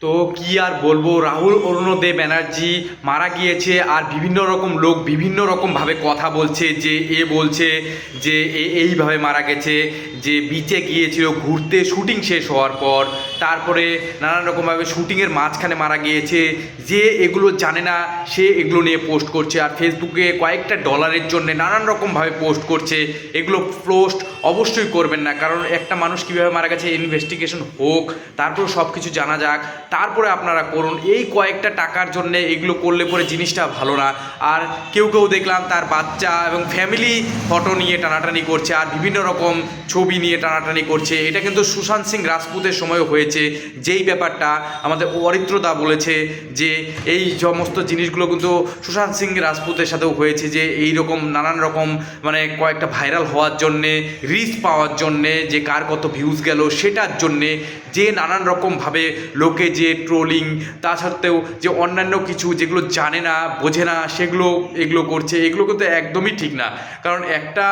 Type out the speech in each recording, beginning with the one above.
তো কি আর বলবো, রাহুল অরুণোদয় ব্যানার্জি মারা গিয়েছে। আর বিভিন্ন রকম লোক বিভিন্ন রকমভাবে কথা বলছে, যে বলছে যে এইভাবে মারা গেছে, যে বিচে গিয়েছিল ঘুরতে শুটিং শেষ হওয়ার পর, তারপরে নানান রকমভাবে শুটিংয়ের মাঝখানে মারা গিয়েছে। যে এগুলো জানে না সে এগুলো নিয়ে পোস্ট করছে, আর ফেসবুকে কয়েকটা ডলারের জন্য নানান রকমভাবে পোস্ট করছে। এগুলো পোস্ট অবশ্যই করবেন না, কারণ একটা মানুষ কীভাবে মারা গেছে ইনভেস্টিগেশন হোক, তারপর সব কিছু জানা যাক, তারপরে আপনারা করুন। এই কয়েকটা টাকার জন্য এগুলো করলে পরে জিনিসটা ভালো না। আর কেউ কেউ দেখলাম তার বাচ্চা এবং ফ্যামিলি ফটো নিয়ে টানাটানি করছে, আর বিভিন্ন রকম ছবি নিয়ে টানাটানি করছে। এটা কিন্তু সুশান্ত সিং রাজপুতের সময় হয়েছে, যেই ব্যাপারটা আমাদের অরিত্রদা বলেছে যে এই সমস্ত জিনিসগুলো কিন্তু সুশান্ত সিং রাজপুতের সাথেও হয়েছে, যে এই রকম নানান রকম মানে কয়েকটা ভাইরাল হওয়ার জন্যে, রিচ পাওয়ার জন্যে, যে কার কত ভিউজ গেল সেটার জন্যে, যে নানান রকমভাবে লোকে যে ট্রোলিং, তা সত্ত্বেও যে অন্যান্য কিছু যেগুলো জানে না বোঝে না সেগুলো এগুলো করছে। এগুলো কিন্তু একদমই ঠিক না, কারণ একটা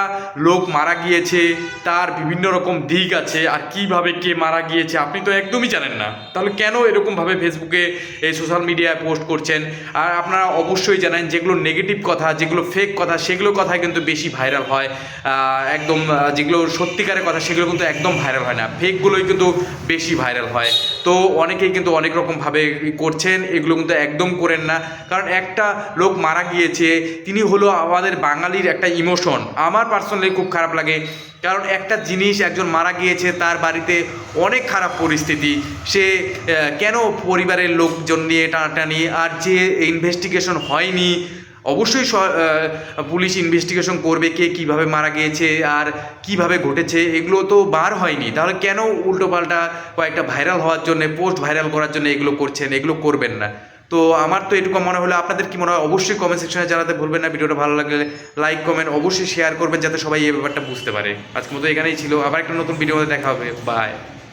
লোক মারা গিয়েছে তার বিভিন্ন রকম দিক আছে, আর কিভাবে কে মারা গিয়েছে আপনি তো একদমই জানেন না। তাহলে কেন এরকমভাবে ফেসবুকে এই সোশ্যাল মিডিয়ায় পোস্ট করছেন? আর আপনারা অবশ্যই জানেন যেগুলো নেগেটিভ কথা, যেগুলো ফেক কথা, সেগুলো কথাই কিন্তু বেশি ভাইরাল হয়। একদম যেগুলো সত্যিকারের কথা সেগুলো কিন্তু একদম ভাইরাল হয় না, ফেকগুলোই কিন্তু বেশি ভাইরাল হয়। তো অনেকেই কিন্তু অনেক রকমভাবে করছেন, এগুলো কিন্তু একদম করেন না। কারণ একটা লোক মারা গিয়েছে, তিনি হলো আমাদের বাঙালির একটা ইমোশন। আমার পার্সোনালি খুব খারাপ লাগে, কারণ একটা জিনিস, একজন মারা গিয়েছে, তার বাড়িতে অনেক খারাপ পরিস্থিতি, সে কেন পরিবারের লোকজন নিয়ে টানাটানি, আর যে ইনভেস্টিগেশন হয়নি, অবশ্যই পুলিশ ইনভেস্টিগেশন করবে কে কীভাবে মারা গিয়েছে আর কিভাবে ঘটেছে, এগুলো তো বার হয়নি। তাহলে কেন উল্টোপাল্টা কয়েকটা ভাইরাল হওয়ার জন্য, পোস্ট ভাইরাল করার জন্য এগুলো করছেন? এগুলো করবেন না। তো আমার তো এটুকু মনে হলো, আপনাদের কি মনে হয় অবশ্যই কমেন্ট সেকশনে জানাতে ভুলবেন না। ভিডিওটা ভালো লাগলে লাইক কমেন্ট অবশ্যই শেয়ার করবেন, যাতে সবাই এই ব্যাপারটা বুঝতে পারে। আজকের মতো এখানেই ছিল, আবার একটা নতুন ভিডিওতে দেখা হবে। বাই।